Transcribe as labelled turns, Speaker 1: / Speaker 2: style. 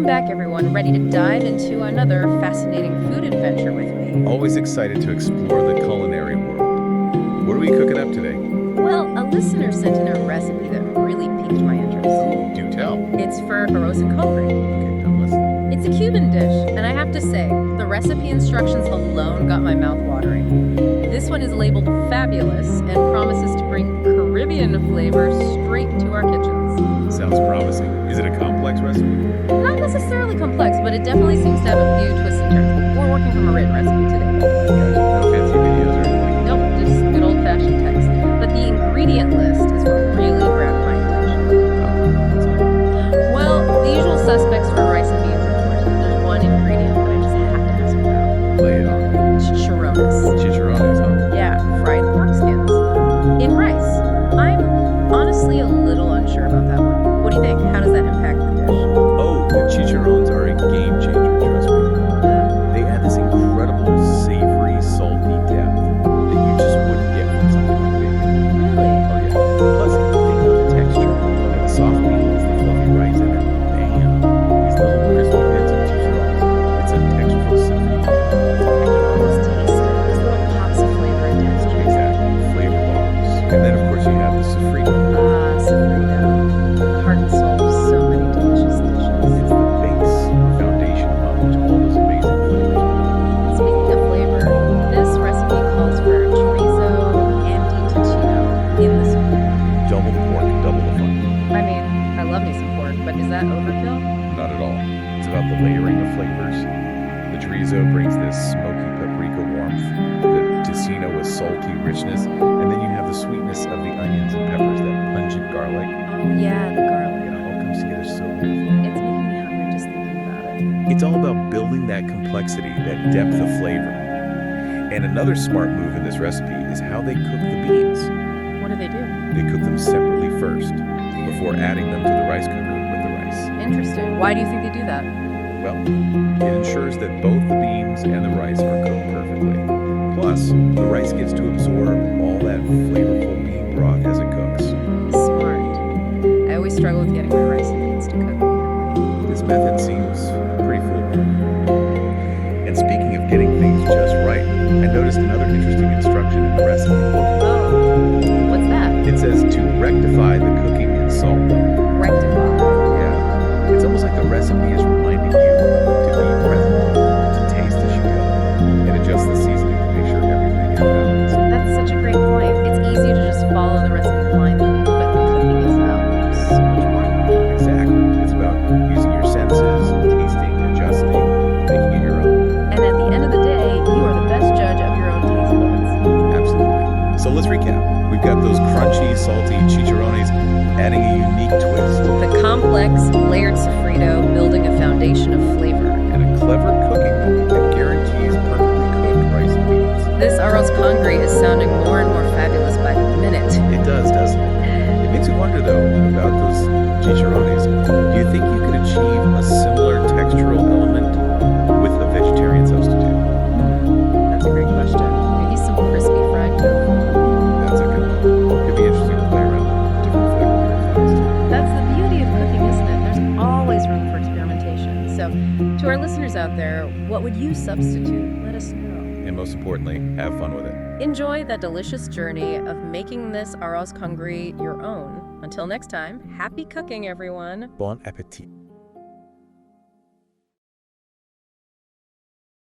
Speaker 1: Welcome back, everyone. Ready to dive into another fascinating food adventure with me?
Speaker 2: Always excited to explore the culinary world. What are we cooking up today?
Speaker 1: Well, a listener sent in a recipe that really piqued my interest.
Speaker 2: Do tell.
Speaker 1: It's for arroz and congrí.
Speaker 2: Okay, I'm listening.
Speaker 1: It's a Cuban dish, and I have to say, the recipe instructions alone got my mouth watering. This one is labeled fabulous and promises to bring Caribbean flavor straight to our kitchens.
Speaker 2: Sounds promising. Is it a complex recipe?
Speaker 1: Not necessarily complex, but it definitely seems to have a few twists and turns. We're working from a written recipe today.
Speaker 2: No fancy videos or anything?
Speaker 1: Nope, just good old-fashioned text. But the ingredient list is what really grabbed my attention. Well, the usual suspects for rice and beans, of course. But there's one ingredient that I just have to ask about.
Speaker 2: Lay it on.
Speaker 1: Chicharrones.
Speaker 2: Chicharrones, huh?
Speaker 1: Yeah, fried pork skins. In rice. I'm honestly a little unsure about that one. What do you think? How does that impact the dish?
Speaker 2: Oh, the chicharrones are a game changer, trust me. They add this incredible savory, salty depth that you just wouldn't get from something like bacon.
Speaker 1: Really?
Speaker 2: Oh yeah. Plus, think of the texture. And the soft beans, the fluffy rice, and then bam, these little crispy bits of chicharrones. It's a textural symphony.
Speaker 1: I can almost taste it. These little pops of flavor and texture.
Speaker 2: Exactly. Flavor bombs. And then, of course, you have the sofrito.
Speaker 1: Sofrito. The heart and soul of so many delicious dishes.
Speaker 2: It's the base foundation upon which all those amazing flavors are.
Speaker 1: Speaking of flavor, this recipe calls for chorizo and tocino in the soup.
Speaker 2: Double the pork, double the fun.
Speaker 1: I mean, I love me some pork, but is that overkill?
Speaker 2: Not at all. It's about the layering of flavors. The chorizo brings this smoky paprika warmth, the tocino with salty richness, and then you have the sweetness of the onions and peppers, that pungent garlic.
Speaker 1: Oh, yeah, the garlic.
Speaker 2: It all comes together so beautifully.
Speaker 1: It's making me hungry just thinking about it.
Speaker 2: It's all about building that complexity, that depth of flavor. And another smart move in this recipe is how they cook the beans.
Speaker 1: What do they do?
Speaker 2: They cook them separately first, before adding them to the rice cooker with the rice.
Speaker 1: Interesting. Why do you think they do that?
Speaker 2: Well, it ensures that both the beans and the rice are cooked perfectly. Plus, the rice gets to absorb all that flavorful bean broth as it cooks.
Speaker 1: Smart. I always struggle with getting my rice and beans to cook evenly.
Speaker 2: This method seems pretty foolproof. And speaking of getting things just right, I noticed another interesting instruction in the recipe.
Speaker 1: Oh, what's that?
Speaker 2: It says to rectify the cooking in salt.
Speaker 1: Rectify.
Speaker 2: Yeah. It's almost like the recipe is reminding you to be present, to taste as you go, and adjust the seasoning to make sure everything is balanced.
Speaker 1: That's such a great point. It's easy to just follow the recipe blindly, but cooking is about so much more than that.
Speaker 2: Exactly. It's about using your senses, tasting, adjusting, making it your own.
Speaker 1: And at the end of the day, you are the best judge of your own taste buds.
Speaker 2: Absolutely. So let's recap. We've got those crunchy, salty chicharrones adding a unique twist,
Speaker 1: The complex, layered sofrito building a foundation of flavor.
Speaker 2: and a clever cooking method that guarantees perfectly cooked rice and beans.
Speaker 1: This arroz congrí is sounding more and more fabulous by the minute.
Speaker 2: It does, doesn't it? It makes me wonder, though, about those chicharrones. Do you think you could achieve a similar textural element with a vegetarian substitute?
Speaker 1: That's a great question. Maybe some crispy fried tofu.
Speaker 2: That's a good one. It'd be interesting to play around with different flavor profiles.
Speaker 1: That's the beauty of cooking, isn't it? There's always room for experimentation. So, to our listeners out there, what would you substitute? Let us know.
Speaker 2: And most importantly, have fun with it.
Speaker 1: Enjoy the delicious journey of making this arroz congrí your own. Until next time, happy cooking, everyone.
Speaker 2: Bon appetit.